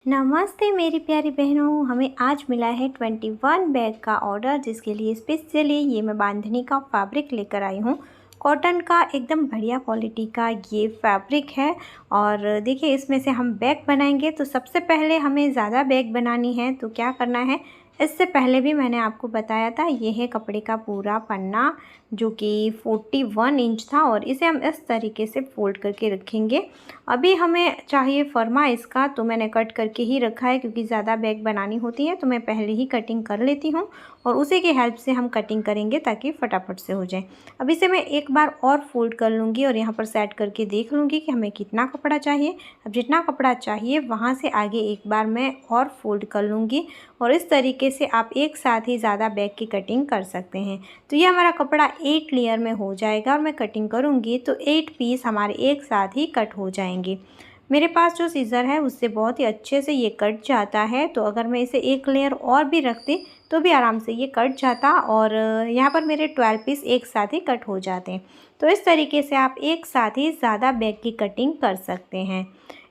नमस्ते मेरी प्यारी बहनों, हमें आज मिला है 21 बैग का ऑर्डर, जिसके लिए स्पेशली ये मैं बांधनी का फैब्रिक लेकर आई हूँ। कॉटन का एकदम बढ़िया क्वालिटी का ये फैब्रिक है। और देखिए, इसमें से हम बैग बनाएंगे। तो सबसे पहले हमें ज़्यादा बैग बनानी है तो क्या करना है, इससे पहले भी मैंने आपको बताया था। ये है कपड़े का पूरा पन्ना जो कि 41 इंच था, और इसे हम इस तरीके से फोल्ड करके रखेंगे। अभी हमें चाहिए फर्मा इसका, तो मैंने कट करके ही रखा है क्योंकि ज़्यादा बैग बनानी होती है तो मैं पहले ही कटिंग कर लेती हूँ और उसी की हेल्प से हम कटिंग करेंगे ताकि फटाफट से हो जाए। अब इसे मैं एक बार और फोल्ड कर लूँगी और यहाँ पर सेट करके देख लूँगी कि हमें कितना कपड़ा चाहिए। अब जितना कपड़ा चाहिए वहाँ से आगे एक बार मैं और फोल्ड कर लूँगी, और इस तरीके से आप एक साथ ही ज़्यादा बैग की कटिंग कर सकते हैं। तो ये हमारा कपड़ा 8 लेयर में हो जाएगा और मैं कटिंग करूँगी तो 8 पीस हमारे एक साथ ही कट हो जाएंगे। मेरे पास जो सीज़र है उससे बहुत ही अच्छे से ये कट जाता है, तो अगर मैं इसे एक लेयर और भी रखती तो भी आराम से ये कट जाता, और यहाँ पर मेरे 12 पीस एक साथ ही कट हो जाते हैं। तो इस तरीके से आप एक साथ ही ज़्यादा बैग की कटिंग कर सकते हैं।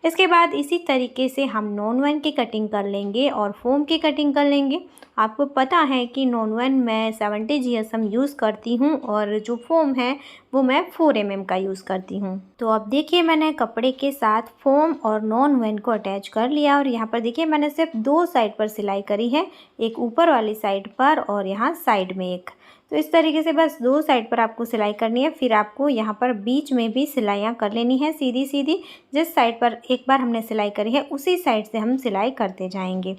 इसके बाद इसी तरीके से हम नॉन वन की कटिंग कर लेंगे और फोम की कटिंग कर लेंगे। आपको पता है कि नॉन वन मैं 70 GSM यूज़ करती हूँ और जो फोम है वो मैं 4 mm का यूज़ करती हूँ। तो अब देखिए, मैंने कपड़े के साथ फोम और नॉन वन को अटैच कर लिया, और यहाँ पर देखिए मैंने सिर्फ 2 साइड पर सिलाई करी है, एक ऊपर वाली साइड पर और यहाँ साइड में एक। तो इस तरीके से बस 2 साइड पर आपको सिलाई करनी है। फिर आपको यहाँ पर बीच में भी सिलाइयाँ कर लेनी है सीधी सीधी। जिस साइड पर एक बार हमने सिलाई करी है उसी साइड से हम सिलाई करते जाएंगे।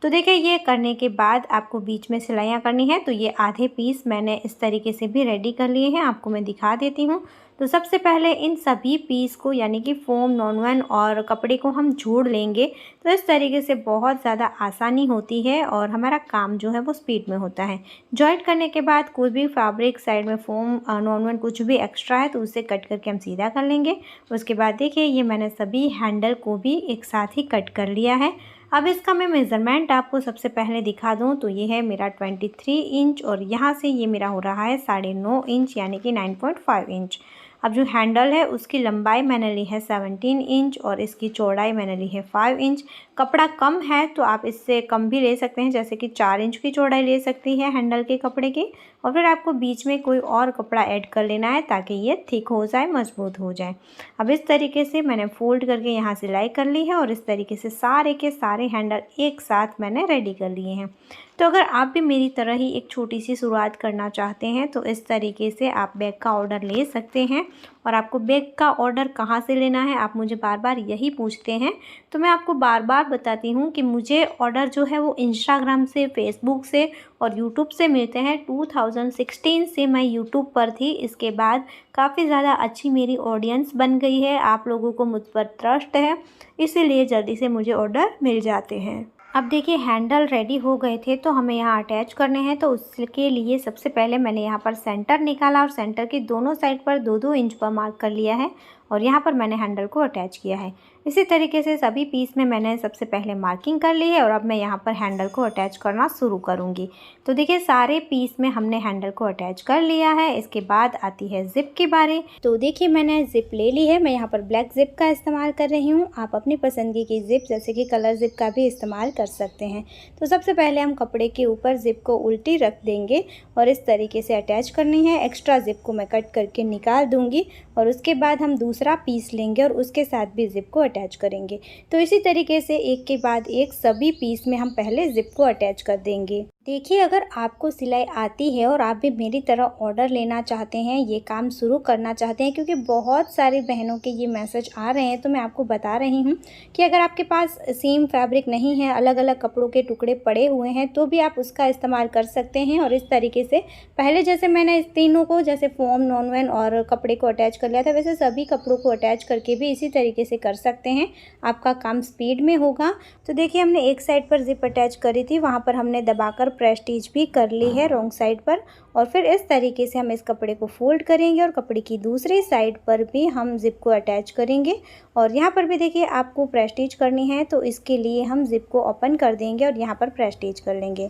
तो देखिए, ये करने के बाद आपको बीच में सिलाइयाँ करनी है। तो ये आधे पीस मैंने इस तरीके से भी रेडी कर लिए हैं, आपको मैं दिखा देती हूँ। तो सबसे पहले इन सभी पीस को यानी कि फोम, नॉन वन और कपड़े को हम जोड़ लेंगे। तो इस तरीके से बहुत ज़्यादा आसानी होती है और हमारा काम जो है वो स्पीड में होता है। जॉइंट करने के बाद कोई भी फैब्रिक साइड में फोम, नॉन वन कुछ भी एक्स्ट्रा है तो उसे कट करके हम सीधा कर लेंगे। उसके बाद देखिए, ये मैंने सभी हैंडल को भी एक साथ ही कट कर लिया है। अब इसका मैं मेज़रमेंट आपको सबसे पहले दिखा दूं तो ये है मेरा 23 इंच, और यहाँ से ये मेरा हो रहा है 9.5 इंच यानी कि 9.5 इंच। अब जो हैंडल है उसकी लंबाई मैंने ली है 17 इंच और इसकी चौड़ाई मैंने ली है 5 इंच। कपड़ा कम है तो आप इससे कम भी ले सकते हैं, जैसे कि 4 इंच की चौड़ाई ले सकती है हैंडल के कपड़े की। और फिर आपको बीच में कोई और कपड़ा ऐड कर लेना है ताकि ये थिक हो जाए, मजबूत हो जाए। अब इस तरीके से मैंने फोल्ड करके यहाँ सिलाई कर ली है और इस तरीके से सारे के सारे हैंडल एक साथ मैंने रेडी कर लिए हैं। तो अगर आप भी मेरी तरह ही एक छोटी सी शुरुआत करना चाहते हैं तो इस तरीके से आप बैग का ऑर्डर ले सकते हैं। और आपको बैग का ऑर्डर कहाँ से लेना है, आप मुझे बार बार यही पूछते हैं, तो मैं आपको बार बार बताती हूँ कि मुझे ऑर्डर जो है वो इंस्टाग्राम से, फेसबुक से और यूट्यूब से मिलते हैं। 2016 से मैं यूट्यूब पर थी, इसके बाद काफ़ी ज़्यादा अच्छी मेरी ऑडियंस बन गई है, आप लोगों को मुझ पर ट्रस्ट है, इसीलिए जल्दी से मुझे ऑर्डर मिल जाते हैं। अब देखिए, हैंडल रेडी हो गए थे तो हमें यहाँ अटैच करने हैं। तो उसके लिए सबसे पहले मैंने यहाँ पर सेंटर निकाला और सेंटर की दोनों साइड पर 2-2 इंच पर मार्क कर लिया है, और यहाँ पर मैंने हैंडल को अटैच किया है। इसी तरीके से सभी पीस में मैंने सबसे पहले मार्किंग कर ली है और अब मैं यहाँ पर हैंडल को अटैच करना शुरू करूँगी। तो देखिए, सारे पीस में हमने हैंडल को अटैच कर लिया है। इसके बाद आती है ज़िप की बारी। तो देखिए, मैंने ज़िप ले ली है। मैं यहाँ पर ब्लैक ज़िप का इस्तेमाल कर रही हूँ, आप अपनी पसंद की ज़िप जैसे कि कलर ज़िप का भी इस्तेमाल कर सकते हैं। तो सबसे पहले हम कपड़े के ऊपर ज़िप को उल्टी रख देंगे और इस तरीके से अटैच करनी है। एक्स्ट्रा ज़िप को मैं कट करके निकाल दूँगी और उसके बाद हम दूसरा पीस लेंगे और उसके साथ भी ज़िप को अटैच करेंगे। तो इसी तरीके से एक के बाद एक सभी पीस में हम पहले ज़िप को अटैच कर देंगे। देखिए, अगर आपको सिलाई आती है और आप भी मेरी तरह ऑर्डर लेना चाहते हैं, ये काम शुरू करना चाहते हैं, क्योंकि बहुत सारी बहनों के ये मैसेज आ रहे हैं, तो मैं आपको बता रही हूँ कि अगर आपके पास सेम फैब्रिक नहीं है, अलग अलग कपड़ों के टुकड़े पड़े हुए हैं, तो भी आप उसका इस्तेमाल कर सकते हैं। और इस तरीके से पहले जैसे मैंने इस तीनों को, जैसे फोम, नॉन वन और कपड़े को अटैच कर लिया था, वैसे सभी कपड़ों को अटैच करके भी इसी तरीके से कर सकते हैं, आपका काम स्पीड में होगा। तो देखिए, हमने एक साइड पर ज़िप अटैच करी थी, वहाँ पर हमने दबाकर प्रेस स्टिच भी कर ली है रॉन्ग साइड पर, और फिर इस तरीके से हम इस कपड़े को फोल्ड करेंगे और कपड़े की दूसरी साइड पर भी हम ज़िप को अटैच करेंगे। और यहाँ पर भी देखिए, आपको प्रेस स्टिच करनी है, तो इसके लिए हम ज़िप को ओपन कर देंगे और यहाँ पर प्रेस स्टिच कर लेंगे।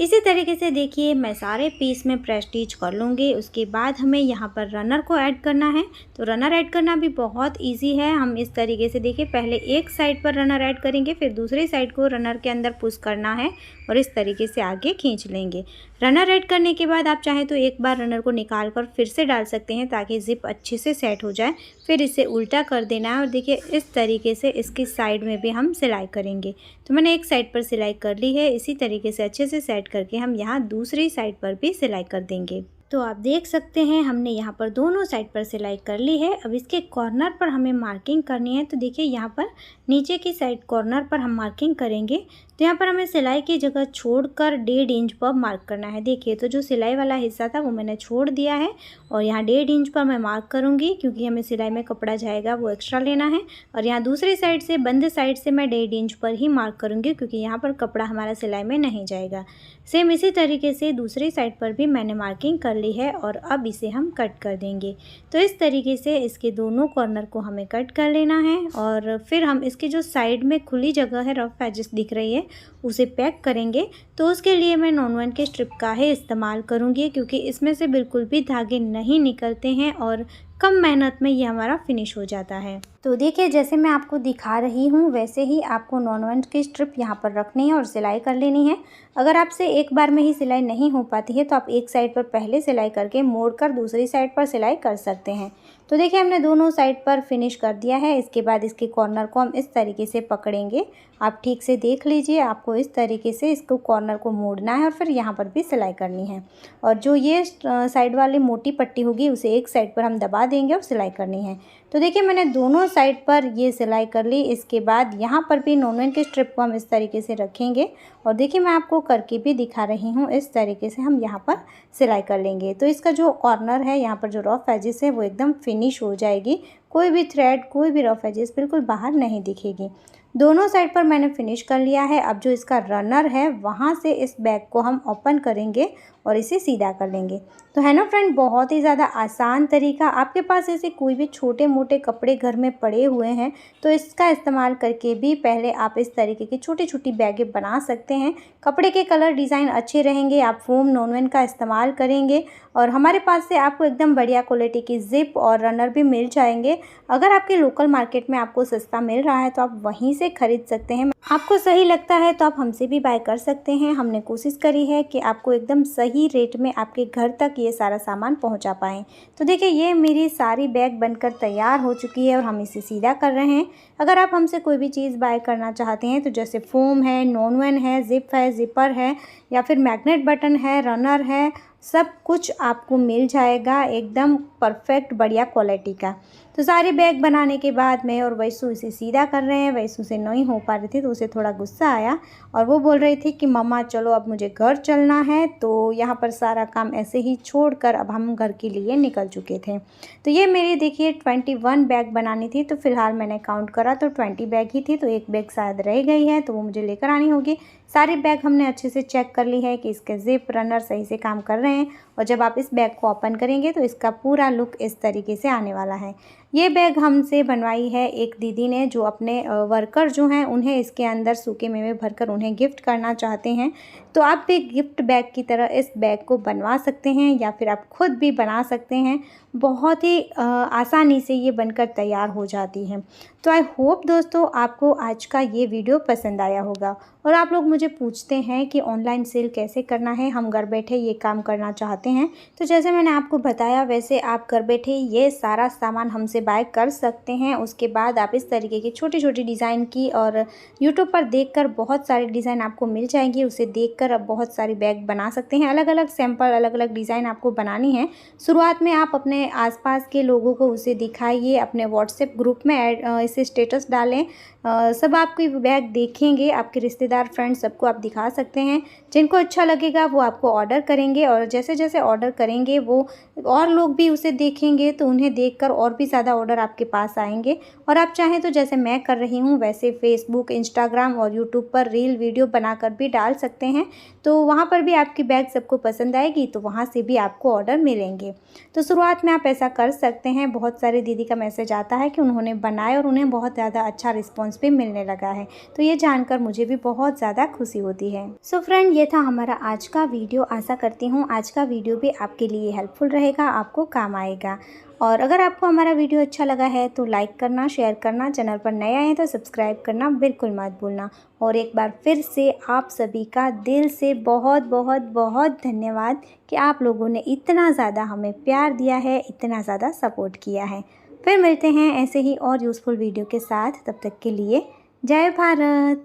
इसी तरीके से देखिए मैं सारे पीस में प्रेस्टीज कर लूँगी। उसके बाद हमें यहाँ पर रनर को ऐड करना है। तो रनर ऐड करना भी बहुत इजी है। हम इस तरीके से देखिए पहले एक साइड पर रनर ऐड करेंगे, फिर दूसरी साइड को रनर के अंदर पुश करना है और इस तरीके से आगे खींच लेंगे। रनर ऐड करने के बाद आप चाहें तो एक बार रनर को निकाल कर फिर से डाल सकते हैं ताकि ज़िप अच्छे से सेट हो जाए। फिर इसे उल्टा कर देना है और देखिए इस तरीके से इसकी साइड में भी हम सिलाई करेंगे। तो मैंने एक साइड पर सिलाई कर ली है। इसी तरीके से अच्छे से सेट करके हम यहाँ दूसरी साइड पर भी सिलाई कर देंगे। तो आप देख सकते हैं हमने यहाँ पर दोनों साइड पर सिलाई कर ली है। अब इसके कॉर्नर पर हमें मार्किंग करनी है। तो देखिए यहाँ पर नीचे की साइड कॉर्नर पर हम मार्किंग करेंगे। तो यहाँ पर हमें सिलाई की जगह छोड़कर 1.5 इंच पर मार्क करना है। देखिए तो जो सिलाई वाला हिस्सा था वो मैंने छोड़ दिया है और यहाँ 1.5 इंच पर मैं मार्क करूँगी क्योंकि हमें सिलाई में कपड़ा जाएगा वो एक्स्ट्रा लेना है। और यहाँ दूसरी साइड से बंद साइड से मैं 1.5 इंच पर ही मार्क करूँगी क्योंकि यहाँ पर कपड़ा हमारा सिलाई में नहीं जाएगा। सेम इसी तरीके से दूसरी साइड पर भी मैंने मार्किंग कर ली है और अब इसे हम कट कर देंगे। तो इस तरीके से इसके दोनों कॉर्नर को हमें कट कर लेना है और फिर हम इसकी जो साइड में खुली जगह है, रफ एजेस दिख रही है, उसे पैक करेंगे। तो उसके लिए मैं नॉन-1 के स्ट्रिप का ही इस्तेमाल करूँगी क्योंकि इसमें से बिल्कुल भी धागे नहीं निकलते हैं और कम मेहनत में ये हमारा फिनिश हो जाता है। तो देखिए जैसे मैं आपको दिखा रही हूँ वैसे ही आपको नॉन-1 की स्ट्रिप यहाँ पर रखनी है और सिलाई कर लेनी है। अगर आपसे एक बार में ही सिलाई नहीं हो पाती है तो आप एक साइड पर पहले सिलाई करके मोड़कर दूसरी साइड पर सिलाई कर सकते हैं। तो देखिए हमने दोनों साइड पर फिनिश कर दिया है। इसके बाद इसके कॉर्नर को हम इस तरीके से पकड़ेंगे। आप ठीक से देख लीजिए, आपको इस तरीके से इसको कॉर्नर को मोड़ना है और फिर यहाँ पर भी सिलाई करनी है। और जो ये साइड वाली मोटी पट्टी होगी उसे एक साइड पर हम दबा देंगे और सिलाई करनी है। तो देखिए मैंने दोनों साइड पर ये सिलाई कर ली। इसके बाद यहाँ पर भी नॉन-1 के स्ट्रिप को हम इस तरीके से रखेंगे और देखिए मैं आपको करके भी दिखा रही हूँ। इस तरीके से हम यहाँ पर सिलाई कर लेंगे। तो इसका जो कॉर्नर है, यहाँ पर जो रफ एजेस है वो एकदम फिनिश हो जाएगी। कोई भी थ्रेड, कोई भी रफ एजेस बिल्कुल बाहर नहीं दिखेगी। दोनों साइड पर मैंने फिनिश कर लिया है। अब जो इसका रनर है वहाँ से इस बैग को हम ओपन करेंगे और इसे सीधा कर लेंगे। तो है ना फ्रेंड, बहुत ही ज़्यादा आसान तरीका। आपके पास ऐसे कोई भी छोटे मोटे कपड़े घर में पड़े हुए हैं तो इसका इस्तेमाल करके भी पहले आप इस तरीके की छोटी छोटी बैगें बना सकते हैं। कपड़े के कलर डिज़ाइन अच्छे रहेंगे। आप फोम नॉन-1 का इस्तेमाल करेंगे और हमारे पास से आपको एकदम बढ़िया क्वालिटी की ज़िप और रनर भी मिल जाएंगे। अगर आपके लोकल मार्केट में आपको सस्ता मिल रहा है तो आप वहीं से खरीद सकते हैं। आपको सही लगता है तो आप हमसे भी बाय कर सकते हैं। हमने कोशिश करी है कि आपको एकदम सही रेट में आपके घर तक ये सारा सामान पहुंचा पाएँ। तो देखिए ये मेरी सारी बैग बनकर तैयार हो चुकी है और हम इसे सीधा कर रहे हैं। अगर आप हमसे कोई भी चीज़ बाय करना चाहते हैं तो जैसे फोम है, नॉन-1 है, ज़िप है, ज़िपर है या फिर मैग्नेट बटन है, रनर है, सब कुछ आपको मिल जाएगा एकदम परफेक्ट बढ़िया क्वालिटी का। तो सारे बैग बनाने के बाद मैं और वैसु इसे सीधा कर रहे हैं। वैसु से नहीं हो पा रही थी तो उसे थोड़ा गुस्सा आया और वो बोल रही थी कि मम्मा चलो अब मुझे घर चलना है। तो यहाँ पर सारा काम ऐसे ही छोड़कर अब हम घर के लिए निकल चुके थे। तो ये मेरी देखिए 21 बैग बनानी थी। तो फिलहाल मैंने काउंट करा तो 20 बैग ही थी, तो एक बैग शायद रह गई है तो वो मुझे लेकर आनी होगी। सारे बैग हमने अच्छे से चेक कर ली है कि इसके ज़िप रनर सही से काम कर रहे हैं और जब आप इस बैग को ओपन करेंगे तो इसका पूरा लुक इस तरीके से आने वाला है। ये बैग हमसे बनवाई है एक दीदी ने जो अपने वर्कर जो हैं उन्हें इसके अंदर सूखे मेवे भरकर उन्हें गिफ्ट करना चाहते हैं। तो आप भी गिफ्ट बैग की तरह इस बैग को बनवा सकते हैं या फिर आप खुद भी बना सकते हैं। बहुत ही आसानी से ये बनकर तैयार हो जाती है। तो आई होप दोस्तों आपको आज का ये वीडियो पसंद आया होगा। और आप लोग मुझे पूछते हैं कि ऑनलाइन सेल कैसे करना है, हम घर बैठे ये काम करना चाहते हैं। तो जैसे मैंने आपको बताया वैसे आप घर बैठे ये सारा सामान हमसे बाय कर सकते हैं। उसके बाद आप इस तरीके की छोटी छोटी डिज़ाइन की और यूट्यूब पर देखकर बहुत सारी डिज़ाइन आपको मिल जाएंगी। उसे देखकर अब बहुत सारी बैग बना सकते हैं। अलग अलग सैंपल, अलग अलग डिज़ाइन आपको बनानी है। शुरुआत में आप अपने आसपास के लोगों को उसे दिखाइए, अपने व्हाट्सएप ग्रुप में इसे स्टेटस डालें। सब आपकी बैग देखेंगे, आपके रिश्तेदार, फ्रेंड्स सबको आप दिखा सकते हैं। जिनको अच्छा लगेगा वो आपको ऑर्डर करेंगे और जैसे जैसे ऑर्डर करेंगे वो और लोग भी उसे देखेंगे तो उन्हें देखकर और भी ज़्यादा ऑर्डर आपके पास आएंगे। और आप चाहें तो जैसे मैं कर रही हूँ वैसे फेसबुक, इंस्टाग्राम और यूट्यूब पर रील वीडियो बनाकर भी डाल सकते हैं। तो वहाँ पर भी आपकी बैग सबको पसंद आएगी तो वहाँ से भी आपको ऑर्डर मिलेंगे। तो शुरुआत में आप ऐसा कर सकते हैं। बहुत सारे दीदी का मैसेज आता है कि उन्होंने बनाए और उन्हें बहुत ज़्यादा अच्छा रिस्पॉन्स रिस्पॉन्स भी मिलने लगा है। तो ये जानकर मुझे भी बहुत ज़्यादा खुशी होती है। सो फ्रेंड, ये था हमारा आज का वीडियो। आशा करती हूँ आज का वीडियो भी आपके लिए हेल्पफुल रहेगा, आपको काम आएगा। और अगर आपको हमारा वीडियो अच्छा लगा है तो लाइक करना, शेयर करना, चैनल पर नए आए हैं तो सब्सक्राइब करना बिल्कुल मत भूलना। और एक बार फिर से आप सभी का दिल से बहुत बहुत बहुत धन्यवाद कि आप लोगों ने इतना ज़्यादा हमें प्यार दिया है, इतना ज़्यादा सपोर्ट किया है। फिर मिलते हैं ऐसे ही और यूज़फुल वीडियो के साथ। तब तक के लिए जय भारत।